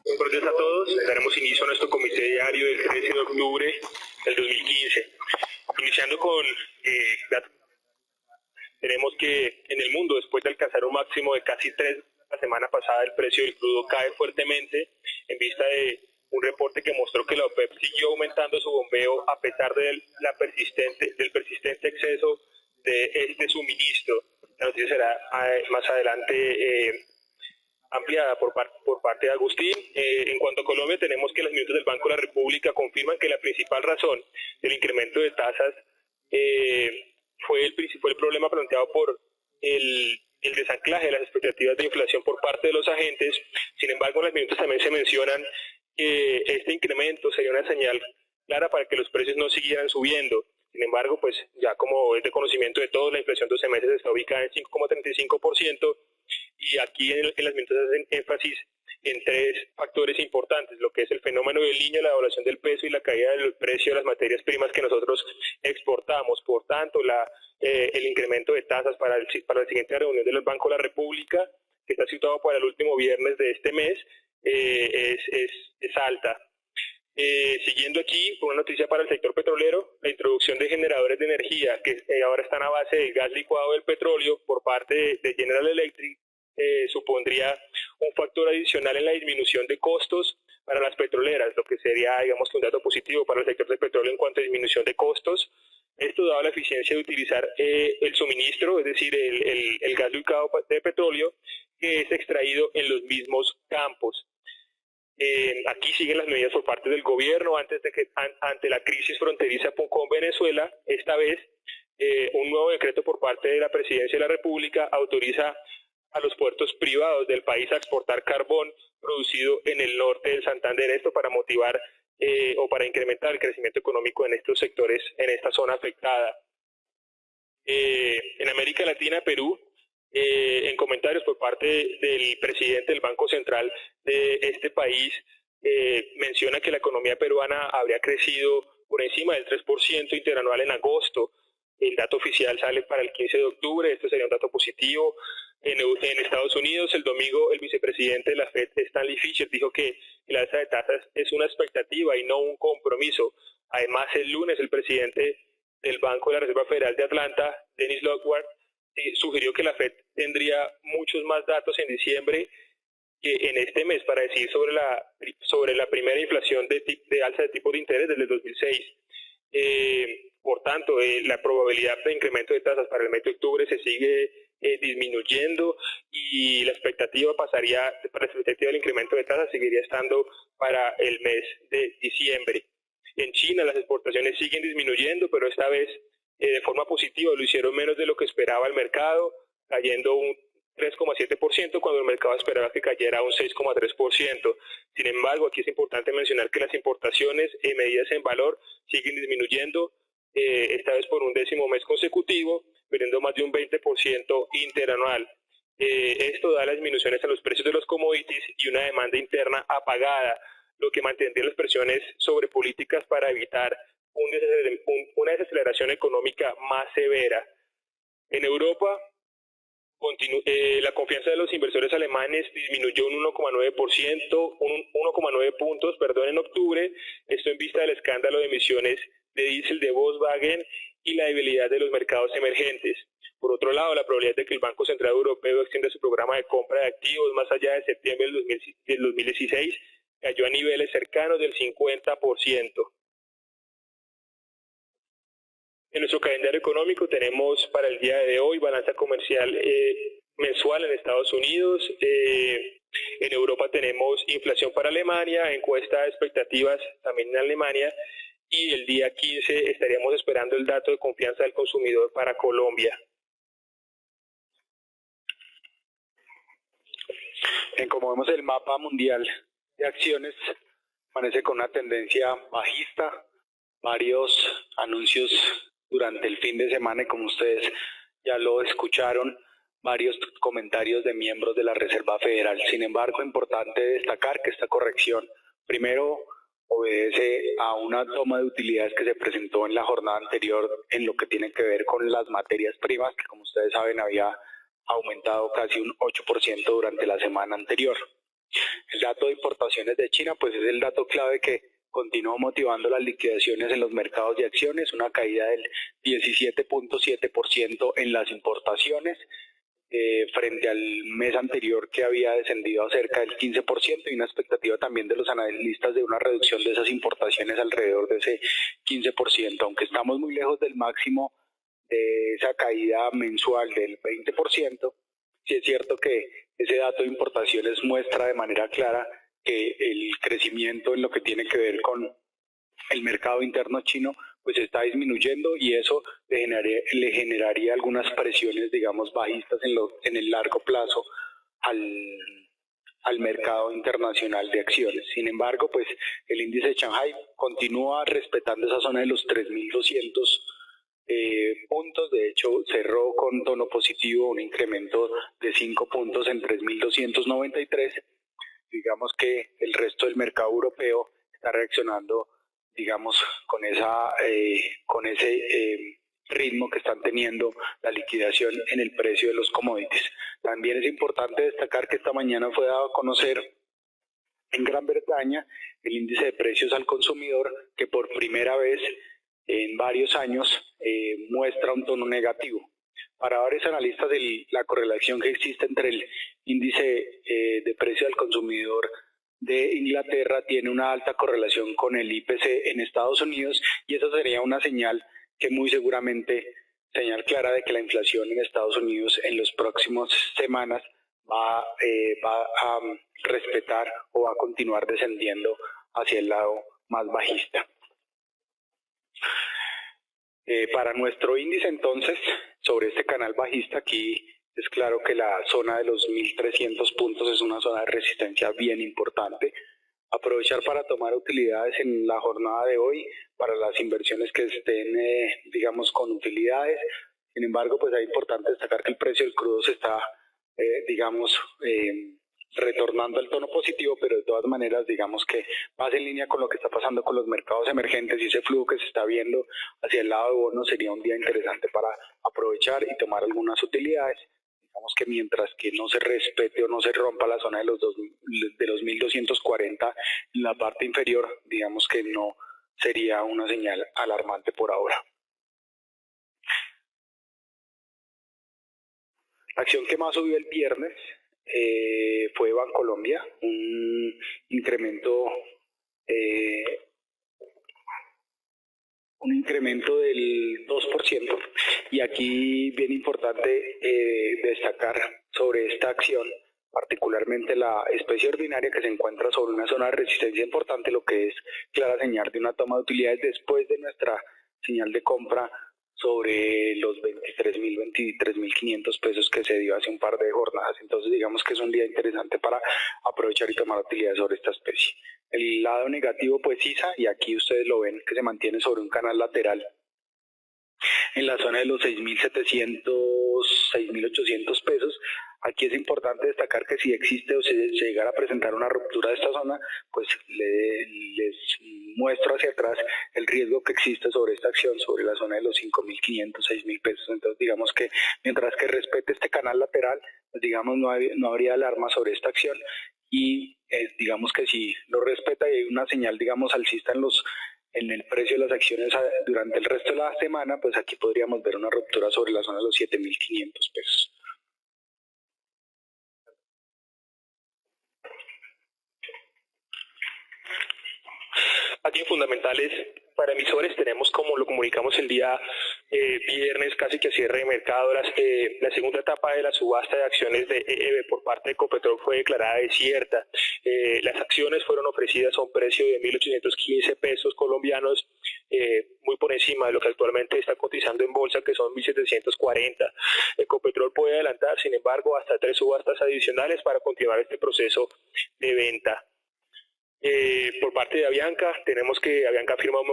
Buenos días a todos. Daremos inicio a nuestro comité diario del 13 de octubre del 2015. Iniciando con datos. Tenemos que en el mundo, después de alcanzar un máximo de casi 3 la semana pasada, el precio del crudo cae fuertemente en vista de un reporte que mostró que la OPEP siguió aumentando su bombeo a pesar del persistente exceso de este suministro. La noticia será más adelante ampliada por parte de Agustín. En cuanto a Colombia, tenemos que las minutas del Banco de la República confirman que la principal razón del incremento de tasas fue el problema planteado por el desanclaje de las expectativas de inflación por parte de los agentes. Sin embargo, en las minutas también se mencionan que este incremento sería una señal clara para que los precios no siguieran subiendo. Sin embargo, pues ya como es de conocimiento de todos, la inflación 12 meses está ubicada en 5,35%, y aquí en las minutas hacen énfasis en 3 factores importantes: lo que es el fenómeno del Niño, la devaluación del peso y la caída del precio de las materias primas que nosotros exportamos. Por tanto, el incremento de tasas para la siguiente reunión del Banco de la República, que está situado para el último viernes de este mes, es alta. Siguiendo aquí, con una noticia para el sector petrolero: la introducción de generadores de energía que ahora están a base del gas licuado del petróleo por parte de General Electric supondría un factor adicional en la disminución de costos para las petroleras, lo que sería, digamos, un dato positivo para el sector del petróleo en cuanto a disminución de costos. Esto dado la eficiencia de utilizar el suministro, es decir, el gas licuado de petróleo, que es extraído en los mismos campos. Aquí siguen las medidas por parte del gobierno ante la crisis fronteriza con Venezuela. Esta vez, un nuevo decreto por parte de la Presidencia de la República autoriza a los puertos privados del país a exportar carbón producido en el norte del Santander. Esto para motivar o para incrementar el crecimiento económico en estos sectores, en esta zona afectada. En América Latina, Perú, en comentarios por parte del presidente del Banco Central de este país, menciona que la economía peruana habría crecido por encima del 3% interanual en agosto. El dato oficial sale para el 15 de octubre, esto sería un dato positivo. En Estados Unidos, el domingo, el vicepresidente de la FED, Stanley Fischer, dijo que el alza de tasas es una expectativa y no un compromiso. Además, el lunes, el presidente del Banco de la Reserva Federal de Atlanta, Dennis Lockwood, sugirió que la FED tendría muchos más datos en diciembre que en este mes para decir sobre la primera inflación de alza de tipos de interés desde el 2006. Por tanto, la probabilidad de incremento de tasas para el mes de octubre se sigue disminuyendo, y la expectativa del incremento de tasas seguiría estando para el mes de diciembre. En China las exportaciones siguen disminuyendo, pero esta vez de forma positiva. Lo hicieron menos de lo que esperaba el mercado, cayendo un 3,7% cuando el mercado esperaba que cayera un 6,3%. Sin embargo, aquí es importante mencionar que las importaciones medidas en valor siguen disminuyendo, esta vez por un 10º mes consecutivo, perdiendo más de un 20% interanual. Esto da las disminuciones en los precios de los commodities y una demanda interna apagada, lo que mantendría las presiones sobre políticas para evitar una desaceleración económica más severa. En Europa, la confianza de los inversores alemanes disminuyó un 1,9 puntos en octubre, esto en vista del escándalo de emisiones de diésel de Volkswagen y la debilidad de los mercados emergentes. Por otro lado, la probabilidad de que el Banco Central Europeo extienda su programa de compra de activos más allá de septiembre del 2016 cayó a niveles cercanos del 50%. En nuestro calendario económico tenemos para el día de hoy balanza comercial mensual en Estados Unidos. En Europa tenemos inflación para Alemania, encuesta de expectativas también en Alemania, y el día 15 estaríamos esperando el dato de confianza del consumidor para Colombia. Como vemos, el mapa mundial de acciones amanece con una tendencia bajista, varios anuncios durante el fin de semana, y como ustedes ya lo escucharon, varios comentarios de miembros de la Reserva Federal. Sin embargo, es importante destacar que esta corrección, primero, obedece a una toma de utilidades que se presentó en la jornada anterior en lo que tiene que ver con las materias primas, que como ustedes saben había aumentado casi un 8% durante la semana anterior. El dato de importaciones de China pues es el dato clave que continuó motivando las liquidaciones en los mercados de acciones, una caída del 17.7% en las importaciones, frente al mes anterior que había descendido a cerca del 15% y una expectativa también de los analistas de una reducción de esas importaciones alrededor de ese 15%, aunque estamos muy lejos del máximo de esa caída mensual del 20%, sí es cierto que ese dato de importaciones muestra de manera clara que el crecimiento en lo que tiene que ver con el mercado interno chino pues está disminuyendo y eso le generaría algunas presiones, digamos, bajistas en el largo plazo al mercado internacional de acciones. Sin embargo, pues el índice de Shanghai continúa respetando esa zona de los 3.200 puntos. De hecho, cerró con tono positivo, un incremento de 5 puntos en 3.293. Digamos que el resto del mercado europeo está reaccionando, digamos, con ese ritmo que están teniendo la liquidación en el precio de los commodities. También es importante destacar que esta mañana fue dado a conocer en Gran Bretaña el índice de precios al consumidor, que por primera vez en varios años muestra un tono negativo. Para varios analistas, la correlación que existe entre el índice de precio al consumidor de Inglaterra tiene una alta correlación con el IPC en Estados Unidos, y esa sería una señal que muy seguramente, señal clara de que la inflación en Estados Unidos en las próximas semanas va a respetar o va a continuar descendiendo hacia el lado más bajista. Para nuestro índice, entonces, sobre este canal bajista, aquí es claro que la zona de los 1.300 puntos es una zona de resistencia bien importante. Aprovechar para tomar utilidades en la jornada de hoy para las inversiones que estén, digamos, con utilidades. Sin embargo, pues es importante destacar que el precio del crudo se está, retornando al tono positivo, pero de todas maneras, digamos que más en línea con lo que está pasando con los mercados emergentes y ese flujo que se está viendo hacia el lado de bonos, sería un día interesante para aprovechar y tomar algunas utilidades. Digamos que mientras que no se respete o no se rompa la zona de los 1.240 en la parte inferior, digamos que no sería una señal alarmante por ahora. La acción que más subió el viernes fue Bancolombia, un incremento del 2%, y aquí bien importante destacar sobre esta acción, particularmente la especie ordinaria que se encuentra sobre una zona de resistencia importante, lo que es clara señal de una toma de utilidades después de nuestra señal de compra sobre los 23.000, 23.500 pesos que se dio hace un par de jornadas. Entonces digamos que es un día interesante para aprovechar y tomar utilidades sobre esta especie. El lado negativo pues ISA, y aquí ustedes lo ven que se mantiene sobre un canal lateral en la zona de los 6.700, 6.800 pesos. Aquí es importante destacar que si existe o se llegara a presentar una ruptura de esta zona, pues les muestro hacia atrás el riesgo que existe sobre esta acción, sobre la zona de los 5.500, 6.000 pesos. Entonces digamos que mientras que respete este canal lateral, pues digamos no habría alarma sobre esta acción, y digamos que si lo respeta y hay una señal, digamos, alcista en el precio de las acciones durante el resto de la semana, pues aquí podríamos ver una ruptura sobre la zona de los 7.500 pesos. Aquí en fundamentales para emisores tenemos, como lo comunicamos el día viernes, casi que a cierre de mercado, la segunda etapa de la subasta de acciones de EEB por parte de Ecopetrol fue declarada desierta. Las acciones fueron ofrecidas a un precio de 1.815 pesos colombianos, muy por encima de lo que actualmente está cotizando en bolsa, que son 1.740. Ecopetrol puede adelantar, sin embargo, hasta 3 subastas adicionales para continuar este proceso de venta. Por parte de Avianca, tenemos que Avianca firma un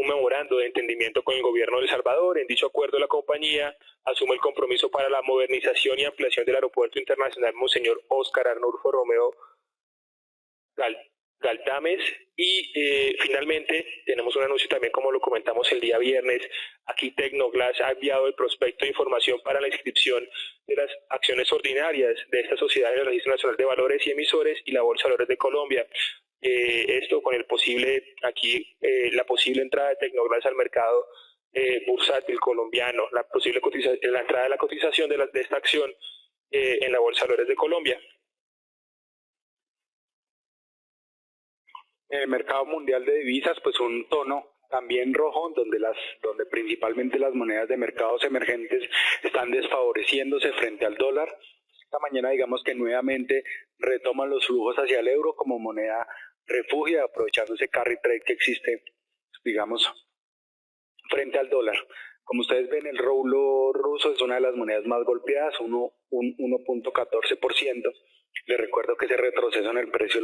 memorando de entendimiento con el gobierno de El Salvador. En dicho acuerdo, la compañía asume el compromiso para la modernización y ampliación del Aeropuerto Internacional Monseñor Óscar Arnulfo Romeo Galdames y finalmente tenemos un anuncio también, como lo comentamos el día viernes. Aquí Tecnoglass ha enviado el prospecto de información para la inscripción de las acciones ordinarias de esta sociedad en el Registro Nacional de Valores y Emisores y la Bolsa de Valores de Colombia. Esto con el la posible entrada de Tecnoglass al mercado bursátil colombiano, la entrada de la cotización de esta acción en la Bolsa de Valores de Colombia. En el mercado mundial de divisas, pues un tono también rojo, donde principalmente las monedas de mercados emergentes están desfavoreciéndose frente al dólar. Esta mañana digamos que nuevamente retoman los flujos hacia el euro como moneda refugio, aprovechando ese carry trade que existe, digamos, frente al dólar. Como ustedes ven, el rublo ruso es una de las monedas más golpeadas, un 1.14%. Les recuerdo que ese retroceso en el precio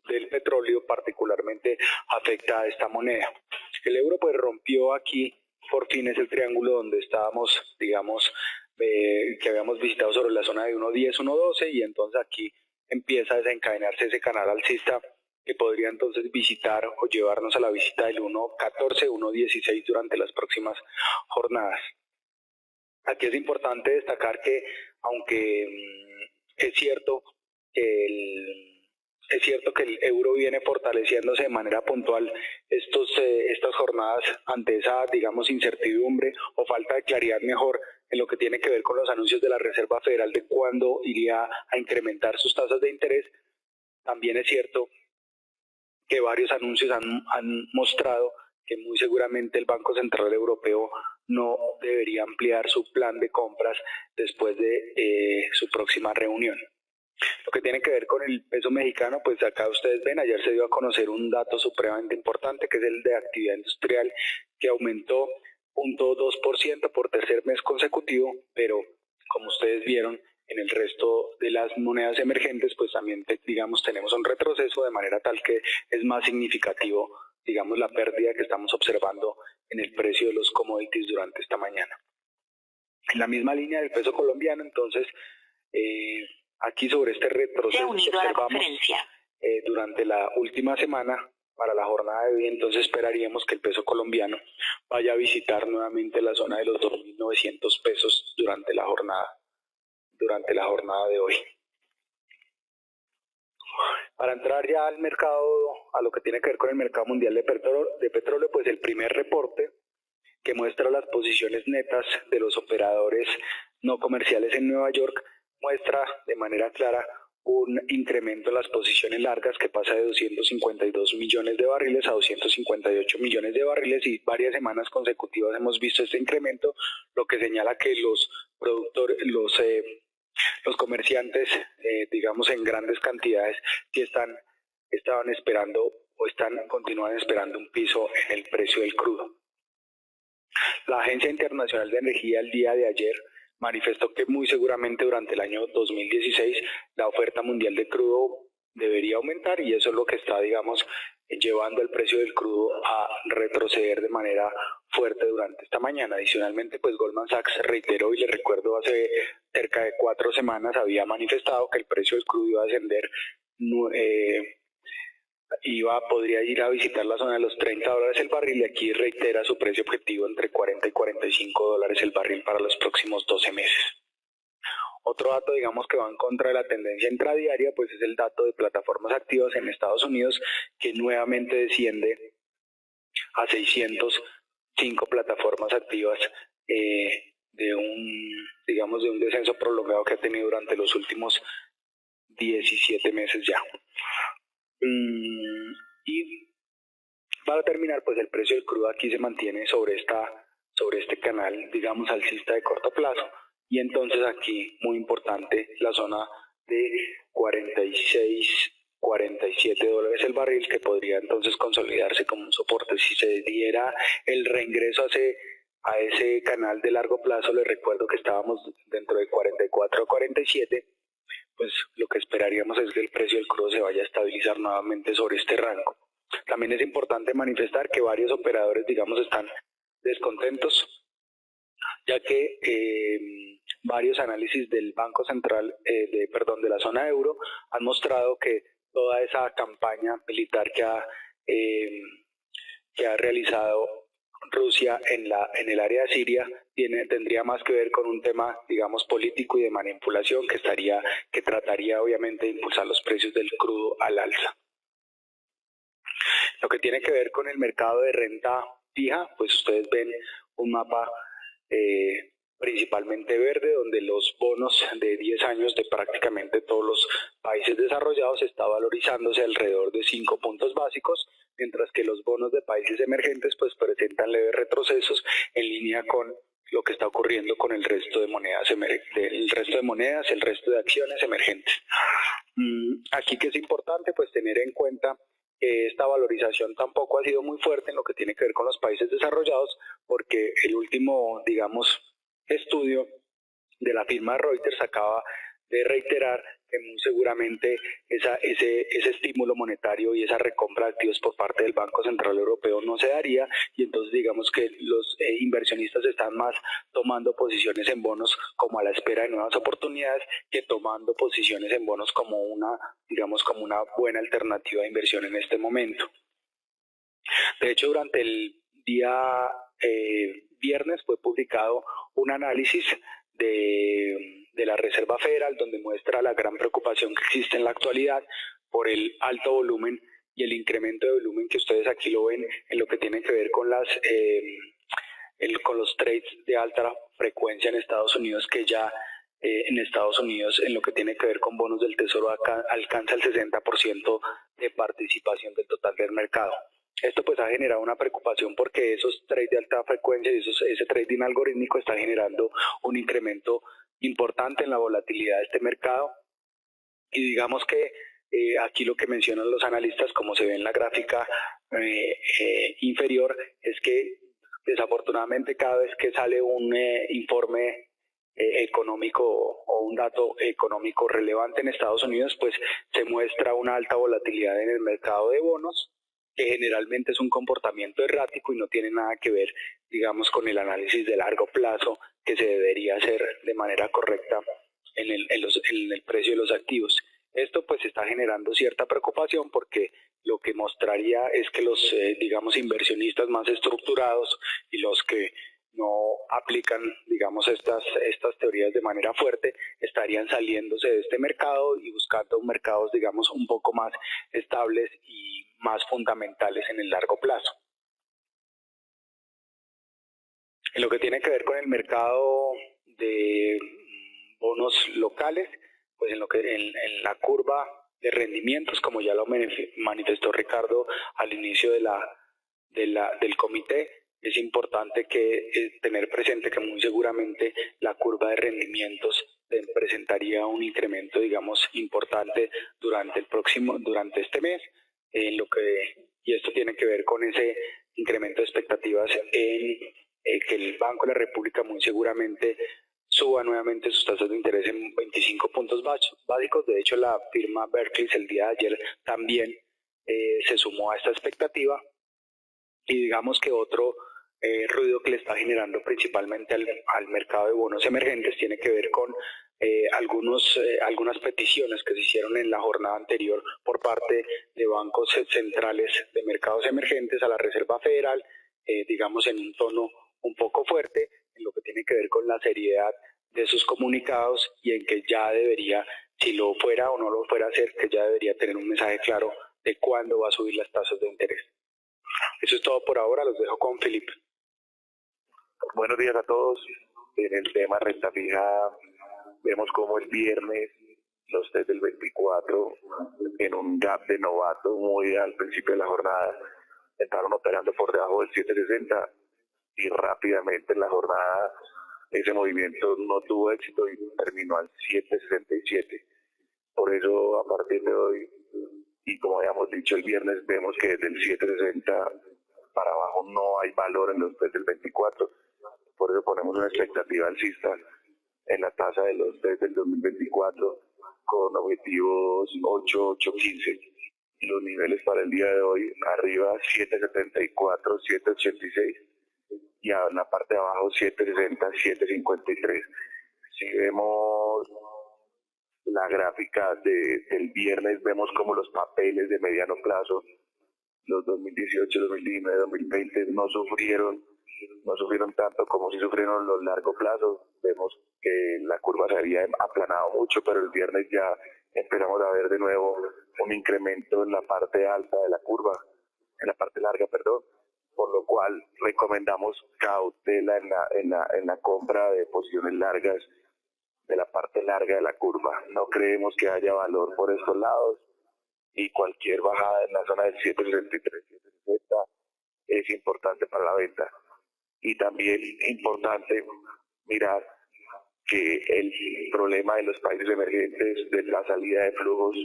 del petróleo particularmente afecta a esta moneda. El euro pues rompió aquí por fin ese triángulo donde estábamos, digamos, que habíamos visitado sobre la zona de 1.10, 1.12 y entonces aquí empieza a desencadenarse ese canal alcista que podría entonces visitar o llevarnos a la visita del 1.14, 1.16 durante las próximas jornadas. Aquí es importante destacar que aunque es cierto que el euro viene fortaleciéndose de manera puntual estas jornadas ante esa, digamos, incertidumbre o falta de claridad mejor en lo que tiene que ver con los anuncios de la Reserva Federal de cuándo iría a incrementar sus tasas de interés. También es cierto que varios anuncios han mostrado que muy seguramente el Banco Central Europeo no debería ampliar su plan de compras después de su próxima reunión. Lo que tiene que ver con el peso mexicano, pues acá ustedes ven, ayer se dio a conocer un dato supremamente importante que es el de actividad industrial que aumentó 0.2% por tercer mes consecutivo, pero como ustedes vieron en el resto de las monedas emergentes, pues también digamos tenemos un retroceso de manera tal que es más significativo, digamos, la pérdida que estamos observando en el precio de los commodities durante esta mañana. En la misma línea del peso colombiano, entonces, aquí sobre este retroceso que observamos durante la última semana para la jornada de hoy, entonces esperaríamos que el peso colombiano vaya a visitar nuevamente la zona de los 2.900 pesos durante la jornada de hoy. Para entrar ya al mercado, a lo que tiene que ver con el mercado mundial de petróleo, pues el primer reporte que muestra las posiciones netas de los operadores no comerciales en Nueva York muestra de manera clara un incremento en las posiciones largas que pasa de 252 millones de barriles a 258 millones de barriles y varias semanas consecutivas hemos visto este incremento, lo que señala que los comerciantes, digamos en grandes cantidades, que estaban esperando o continúan esperando un piso en el precio del crudo. La Agencia Internacional de Energía el día de ayer manifestó que muy seguramente durante el año 2016 la oferta mundial de crudo debería aumentar y eso es lo que está, digamos, llevando el precio del crudo a retroceder de manera fuerte durante esta mañana. Adicionalmente, pues Goldman Sachs reiteró, y les recuerdo, hace cerca de 4 semanas había manifestado que el precio del crudo iba a ascender, podría ir a visitar la zona de los $30 el barril y aquí reitera su precio objetivo entre $40 y $45 el barril para los próximos 12 meses. Otro dato, digamos, que va en contra de la tendencia intradiaria, pues es el dato de plataformas activas en Estados Unidos, que nuevamente desciende a 605 plataformas activas de un descenso prolongado que ha tenido durante los últimos 17 meses ya. Y para terminar, pues el precio del crudo aquí se mantiene sobre este canal, digamos, alcista de corto plazo. Y entonces aquí, muy importante, la zona de 46, $47 el barril, que podría entonces consolidarse como un soporte. Si se diera el reingreso a ese canal de largo plazo, les recuerdo que estábamos dentro de 44 o 47, pues lo que esperaríamos es que el precio del crudo se vaya a estabilizar nuevamente sobre este rango. También es importante manifestar que varios operadores, digamos, están descontentos, ya que varios análisis del Banco Central, de la zona euro, han mostrado que toda esa campaña militar que ha realizado Rusia en el área de Siria tendría más que ver con un tema, digamos, político y de manipulación que trataría obviamente de impulsar los precios del crudo al alza. Lo que tiene que ver con el mercado de renta fija, pues ustedes ven un mapa principalmente verde, donde los bonos de 10 años de prácticamente todos los países desarrollados está valorizándose alrededor de 5 puntos básicos, mientras que los bonos de países emergentes pues presentan leves retrocesos en línea con lo que está ocurriendo con el resto de monedas, el resto de acciones emergentes. Aquí que es importante pues tener en cuenta que esta valorización tampoco ha sido muy fuerte en lo que tiene que ver con los países desarrollados, porque el último, digamos, estudio de la firma Reuters acaba de reiterar que muy seguramente ese estímulo monetario y esa recompra de activos por parte del Banco Central Europeo no se daría, y entonces digamos que los inversionistas están más tomando posiciones en bonos como a la espera de nuevas oportunidades que tomando posiciones en bonos como una buena alternativa de inversión en este momento. De hecho, durante el día viernes fue publicado un análisis de la Reserva Federal, donde muestra la gran preocupación que existe en la actualidad por el alto volumen y el incremento de volumen que ustedes aquí lo ven en lo que tiene que ver con con los trades de alta frecuencia en Estados Unidos, que ya en Estados Unidos en lo que tiene que ver con bonos del Tesoro alcanza el 60% de participación del total del mercado. Esto pues ha generado una preocupación porque esos trades de alta frecuencia y ese trading algorítmico está generando un incremento importante en la volatilidad de este mercado, y digamos que aquí lo que mencionan los analistas, como se ve en la gráfica inferior, es que desafortunadamente cada vez que sale un informe económico o un dato económico relevante en Estados Unidos, pues se muestra una alta volatilidad en el mercado de bonos, que generalmente es un comportamiento errático y no tiene nada que ver, digamos, con el análisis de largo plazo que se debería hacer de manera correcta en el precio de los activos. Esto pues está generando cierta preocupación, porque lo que mostraría es que los, digamos, inversionistas más estructurados y los que no aplican, digamos, estas teorías de manera fuerte, estarían saliéndose de este mercado y buscando mercados, digamos, un poco más estables y más fundamentales en el largo plazo. En lo que tiene que ver con el mercado de bonos locales, pues en la curva de rendimientos, como ya lo manifestó Ricardo al inicio del comité, es importante tener presente que muy seguramente la curva de rendimientos presentaría un incremento, digamos, importante durante este mes, y esto tiene que ver con ese incremento de expectativas en que el Banco de la República muy seguramente suba nuevamente sus tasas de interés en 25 puntos básicos. De hecho, la firma Barclays el día de ayer también se sumó a esta expectativa, y digamos que otro ruido que le está generando principalmente al mercado de bonos emergentes tiene que ver con algunas peticiones que se hicieron en la jornada anterior por parte de bancos centrales de mercados emergentes a la Reserva Federal, digamos en un tono un poco fuerte en lo que tiene que ver con la seriedad de sus comunicados, y en que ya debería, si lo fuera o no lo fuera a hacer, que ya debería tener un mensaje claro de cuándo va a subir las tasas de interés. Eso es todo por ahora, los dejo con Felipe. Buenos días a todos. En el tema renta fija, vemos como el viernes los test del 24 en un gap de novato muy al principio de la jornada entraron operando por debajo del 760, y rápidamente en la jornada ese movimiento no tuvo éxito y terminó al 767. Por eso a partir de hoy, y como habíamos dicho el viernes, vemos que desde el 760 para abajo no hay valor en los test del 24. Por eso ponemos una expectativa alcista en la tasa de los test del 2024 con objetivos 8.815. Los niveles para el día de hoy, arriba 7.74, 7.86, y en la parte de abajo 7.60, 7.53. Si vemos la gráfica del viernes vemos como los papeles de mediano plazo, los 2018, 2019, 2020 no sufrieron tanto como si sufrieron los largo plazos. Vemos que la curva se había aplanado mucho, pero el viernes ya esperamos a ver de nuevo un incremento en la parte alta de la curva, en la parte larga, perdón, por lo cual recomendamos cautela en la compra de posiciones largas de la parte larga de la curva. No creemos que haya valor por estos lados y cualquier bajada en la zona del 763, 760 es importante para la venta. Y también importante mirar que el problema de los países emergentes de la salida de flujos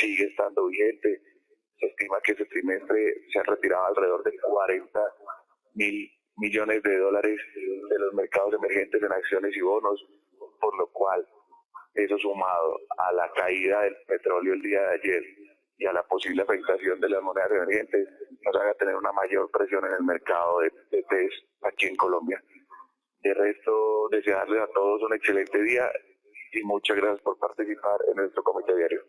sigue estando vigente. Se estima que ese trimestre se han retirado alrededor de 40.000 millones de dólares de los mercados emergentes en acciones y bonos, por lo cual eso sumado a la caída del petróleo el día de ayer y a la posible afectación de las monedas emergentes nos haga tener una mayor presión en el mercado de TES aquí en Colombia. De resto, desearles a todos un excelente día y muchas gracias por participar en nuestro comité diario.